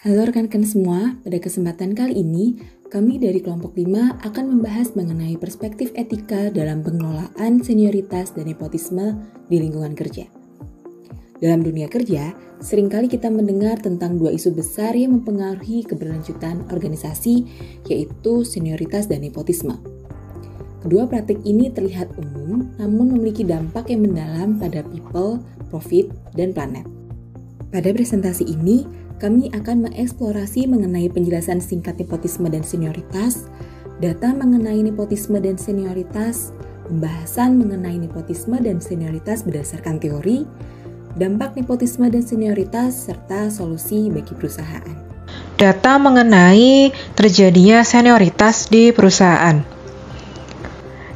Halo rekan-rekan semua, pada kesempatan kali ini, kami dari kelompok 5 akan membahas mengenai perspektif etika dalam pengelolaan senioritas dan nepotisme di lingkungan kerja. Dalam dunia kerja, seringkali kita mendengar tentang dua isu besar yang mempengaruhi keberlanjutan organisasi, yaitu senioritas dan nepotisme. Kedua praktik ini terlihat umum, namun memiliki dampak yang mendalam pada people, profit, dan planet. Pada presentasi ini, kami akan mengeksplorasi mengenai penjelasan singkat nepotisme dan senioritas, data mengenai nepotisme dan senioritas, pembahasan mengenai nepotisme dan senioritas berdasarkan teori, dampak nepotisme dan senioritas, serta solusi bagi perusahaan. Data mengenai terjadinya senioritas di perusahaan.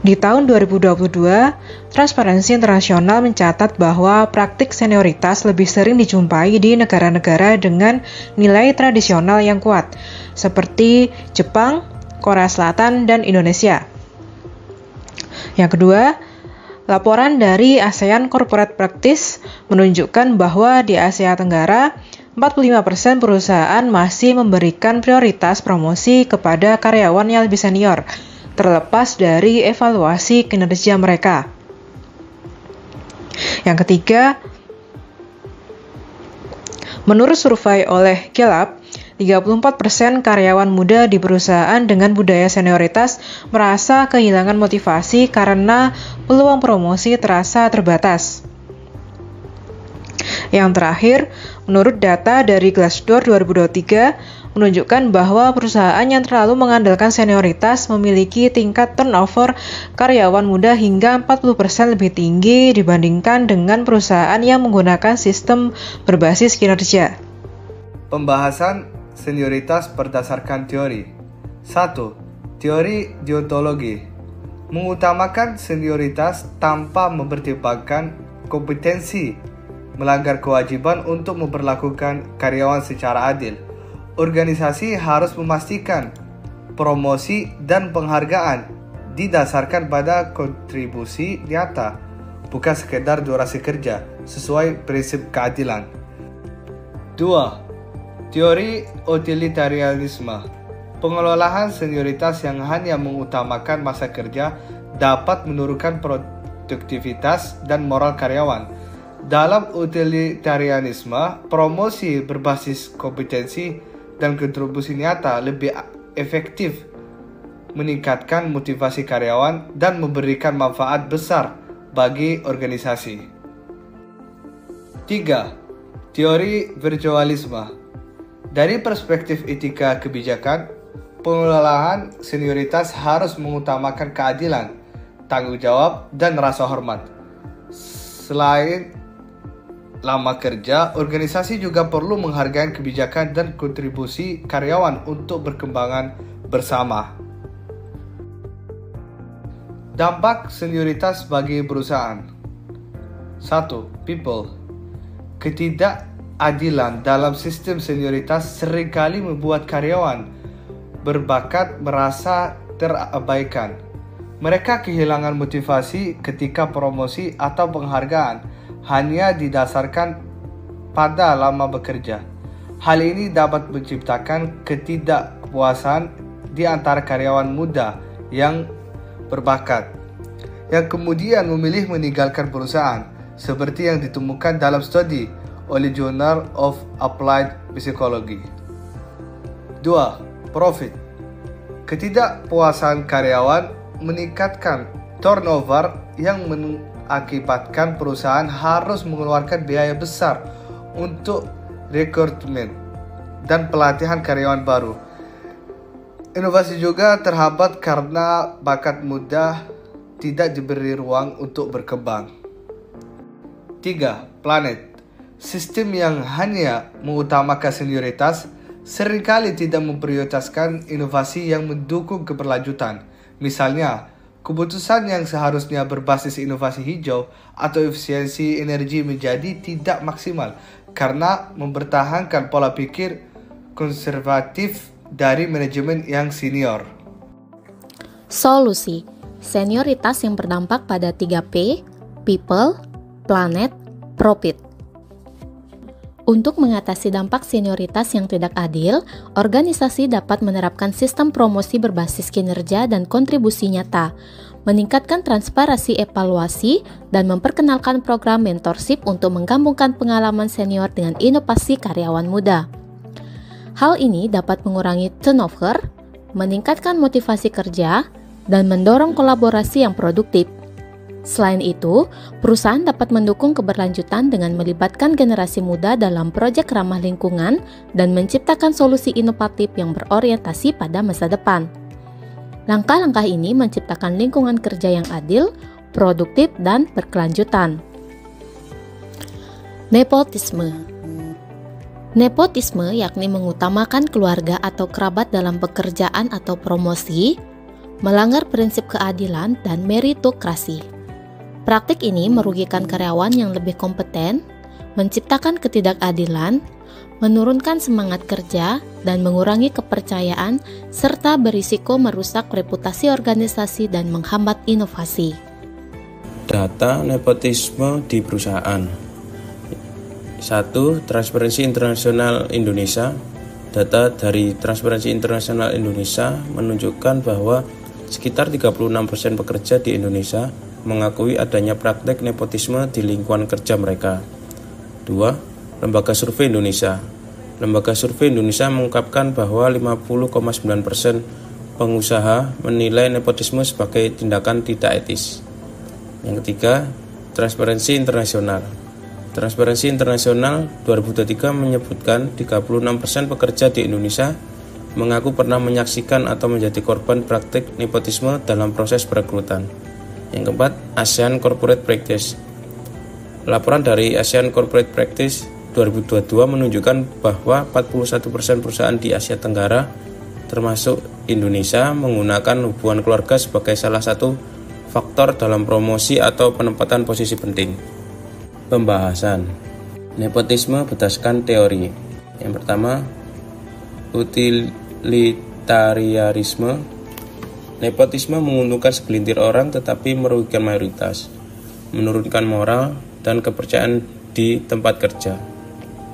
Di tahun 2022, Transparansi Internasional mencatat bahwa praktik senioritas lebih sering dijumpai di negara-negara dengan nilai tradisional yang kuat, seperti Jepang, Korea Selatan, dan Indonesia. Yang kedua, laporan dari ASEAN Corporate Practice menunjukkan bahwa di Asia Tenggara, 45% perusahaan masih memberikan prioritas promosi kepada karyawan yang lebih senior, terlepas dari evaluasi kinerja mereka. Yang ketiga, menurut survei oleh Gallup, 34% karyawan muda di perusahaan dengan budaya senioritas merasa kehilangan motivasi karena peluang promosi terasa terbatas. Yang terakhir, menurut data dari Glassdoor 2023, menunjukkan bahwa perusahaan yang terlalu mengandalkan senioritas memiliki tingkat turnover karyawan muda hingga 40% lebih tinggi dibandingkan dengan perusahaan yang menggunakan sistem berbasis kinerja. Pembahasan senioritas berdasarkan teori. 1. Teori deontologi. Mengutamakan senioritas tanpa mempertimbangkan kompetensi, melanggar kewajiban untuk memperlakukan karyawan secara adil. Organisasi harus memastikan promosi dan penghargaan didasarkan pada kontribusi nyata, bukan sekedar durasi kerja, sesuai prinsip keadilan. 2. Teori utilitarianisme. Pengelolaan senioritas yang hanya mengutamakan masa kerja dapat menurunkan produktivitas dan moral karyawan. Dalam utilitarianisme, promosi berbasis kompetensi dan kontribusi nyata lebih efektif meningkatkan motivasi karyawan dan memberikan manfaat besar bagi organisasi. 3. Teori virtualisme. Dari perspektif etika kebijakan, pengelolaan senioritas harus mengutamakan keadilan, tanggung jawab, dan rasa hormat. Selain lama kerja, organisasi juga perlu menghargai kebijakan dan kontribusi karyawan untuk berkembangan bersama. Dampak senioritas bagi perusahaan. 1. People. Ketidakadilan dalam sistem senioritas seringkali membuat karyawan berbakat merasa terabaikan. Mereka kehilangan motivasi ketika promosi atau penghargaan hanya didasarkan pada lama bekerja. Hal ini dapat menciptakan ketidakpuasan di antara karyawan muda yang berbakat, yang kemudian memilih meninggalkan perusahaan, seperti yang ditemukan dalam studi oleh Journal of Applied Psychology. 2. Profit. Ketidakpuasan karyawan meningkatkan turnover yang mengakibatkan perusahaan harus mengeluarkan biaya besar untuk rekrutmen dan pelatihan karyawan baru. Inovasi juga terhambat karena bakat muda tidak diberi ruang untuk berkembang. 3. Planet. Sistem yang hanya mengutamakan senioritas seringkali tidak memprioritaskan inovasi yang mendukung keberlanjutan. Misalnya, keputusan yang seharusnya berbasis inovasi hijau atau efisiensi energi menjadi tidak maksimal karena mempertahankan pola pikir konservatif dari manajemen yang senior. Solusi. Senioritas yang berdampak pada 3P, people, planet, profit. Untuk mengatasi dampak senioritas yang tidak adil, organisasi dapat menerapkan sistem promosi berbasis kinerja dan kontribusi nyata, meningkatkan transparansi evaluasi, dan memperkenalkan program mentorship untuk menggabungkan pengalaman senior dengan inovasi karyawan muda. Hal ini dapat mengurangi turnover, meningkatkan motivasi kerja, dan mendorong kolaborasi yang produktif. Selain itu, perusahaan dapat mendukung keberlanjutan dengan melibatkan generasi muda dalam proyek ramah lingkungan dan menciptakan solusi inovatif yang berorientasi pada masa depan. Langkah-langkah ini menciptakan lingkungan kerja yang adil, produktif, dan berkelanjutan. Nepotisme. Nepotisme yakni mengutamakan keluarga atau kerabat dalam pekerjaan atau promosi, melanggar prinsip keadilan dan meritokrasi. Praktik ini merugikan karyawan yang lebih kompeten, menciptakan ketidakadilan, menurunkan semangat kerja, dan mengurangi kepercayaan, serta berisiko merusak reputasi organisasi dan menghambat inovasi. Data nepotisme di perusahaan. 1. Transparansi Internasional Indonesia. Data dari Transparansi Internasional Indonesia menunjukkan bahwa sekitar 36% pekerja di Indonesia mengakui adanya praktek nepotisme di lingkungan kerja mereka. 2. Lembaga Survei Indonesia. Lembaga Survei Indonesia mengungkapkan bahwa 50,9% pengusaha menilai nepotisme sebagai tindakan tidak etis. Yang ketiga, Transparansi Internasional. Transparansi Internasional 2023 menyebutkan 36% pekerja di Indonesia mengaku pernah menyaksikan atau menjadi korban praktik nepotisme dalam proses perekrutan. Yang keempat, ASEAN Corporate Practice. Laporan dari ASEAN Corporate Practice 2022 menunjukkan bahwa 41% perusahaan di Asia Tenggara, termasuk Indonesia, menggunakan hubungan keluarga sebagai salah satu faktor dalam promosi atau penempatan posisi penting. Pembahasan nepotisme berdasarkan teori. Yang pertama, utilitarianisme. Nepotisme menguntungkan segelintir orang tetapi merugikan mayoritas, menurunkan moral dan kepercayaan di tempat kerja.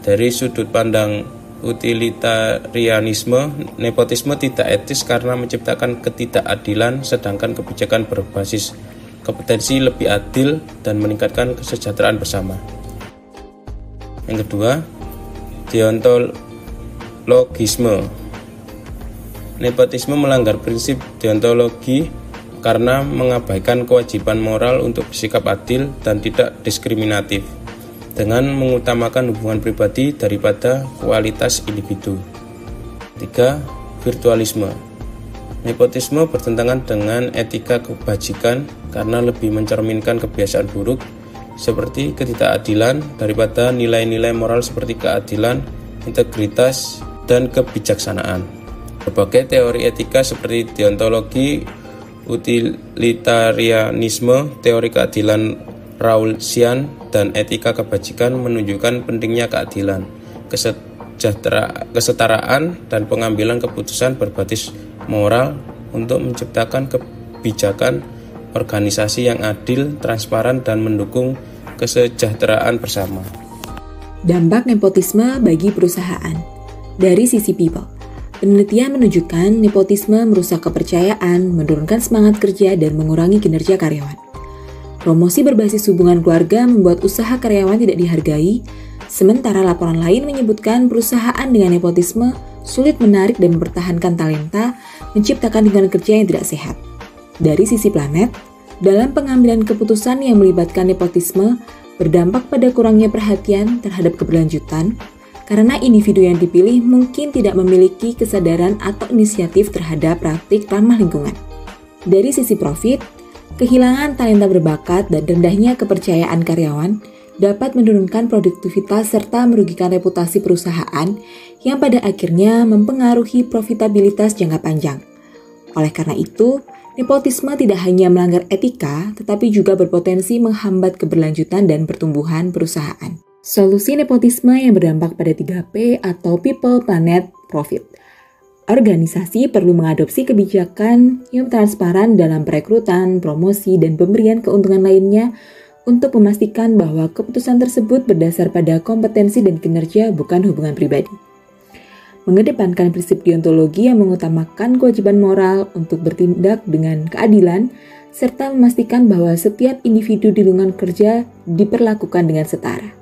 Dari sudut pandang utilitarianisme, nepotisme tidak etis karena menciptakan ketidakadilan, sedangkan kebijakan berbasis kompetensi lebih adil dan meningkatkan kesejahteraan bersama. Yang kedua, deontologisme. Nepotisme melanggar prinsip deontologi karena mengabaikan kewajiban moral untuk bersikap adil dan tidak diskriminatif, dengan mengutamakan hubungan pribadi daripada kualitas individu. 3. Virtualisme. Nepotisme bertentangan dengan etika kebajikan karena lebih mencerminkan kebiasaan buruk seperti ketidakadilan daripada nilai-nilai moral seperti keadilan, integritas, dan kebijaksanaan. Berbagai teori etika seperti deontologi, utilitarianisme, teori keadilan Rawlsian, dan etika kebajikan menunjukkan pentingnya keadilan, kesetaraan, dan pengambilan keputusan berbasis moral untuk menciptakan kebijakan organisasi yang adil, transparan, dan mendukung kesejahteraan bersama. Dampak nepotisme bagi perusahaan. Dari sisi people, penelitian menunjukkan nepotisme merusak kepercayaan, menurunkan semangat kerja, dan mengurangi kinerja karyawan. Promosi berbasis hubungan keluarga membuat usaha karyawan tidak dihargai, sementara laporan lain menyebutkan perusahaan dengan nepotisme sulit menarik dan mempertahankan talenta, menciptakan lingkungan kerja yang tidak sehat. Dari sisi planet, dalam pengambilan keputusan yang melibatkan nepotisme berdampak pada kurangnya perhatian terhadap keberlanjutan, karena individu yang dipilih mungkin tidak memiliki kesadaran atau inisiatif terhadap praktik ramah lingkungan. Dari sisi profit, kehilangan talenta berbakat dan rendahnya kepercayaan karyawan dapat menurunkan produktivitas serta merugikan reputasi perusahaan yang pada akhirnya mempengaruhi profitabilitas jangka panjang. Oleh karena itu, nepotisme tidak hanya melanggar etika, tetapi juga berpotensi menghambat keberlanjutan dan pertumbuhan perusahaan. Solusi nepotisme yang berdampak pada 3P atau People, Planet, Profit. Organisasi perlu mengadopsi kebijakan yang transparan dalam perekrutan, promosi, dan pemberian keuntungan lainnya untuk memastikan bahwa keputusan tersebut berdasar pada kompetensi dan kinerja, bukan hubungan pribadi. Mengedepankan prinsip deontologi yang mengutamakan kewajiban moral untuk bertindak dengan keadilan, serta memastikan bahwa setiap individu di lingkungan kerja diperlakukan dengan setara.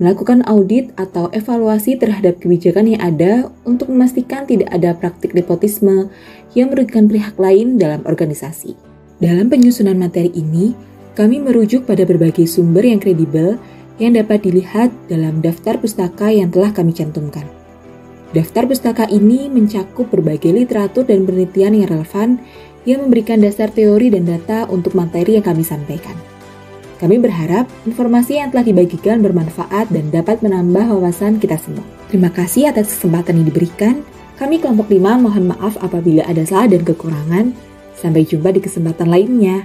Melakukan audit atau evaluasi terhadap kebijakan yang ada untuk memastikan tidak ada praktik nepotisme yang merugikan pihak lain dalam organisasi. Dalam penyusunan materi ini, kami merujuk pada berbagai sumber yang kredibel yang dapat dilihat dalam daftar pustaka yang telah kami cantumkan. Daftar pustaka ini mencakup berbagai literatur dan penelitian yang relevan yang memberikan dasar teori dan data untuk materi yang kami sampaikan. Kami berharap informasi yang telah dibagikan bermanfaat dan dapat menambah wawasan kita semua. Terima kasih atas kesempatan yang diberikan. Kami kelompok 5 mohon maaf apabila ada salah dan kekurangan. Sampai jumpa di kesempatan lainnya.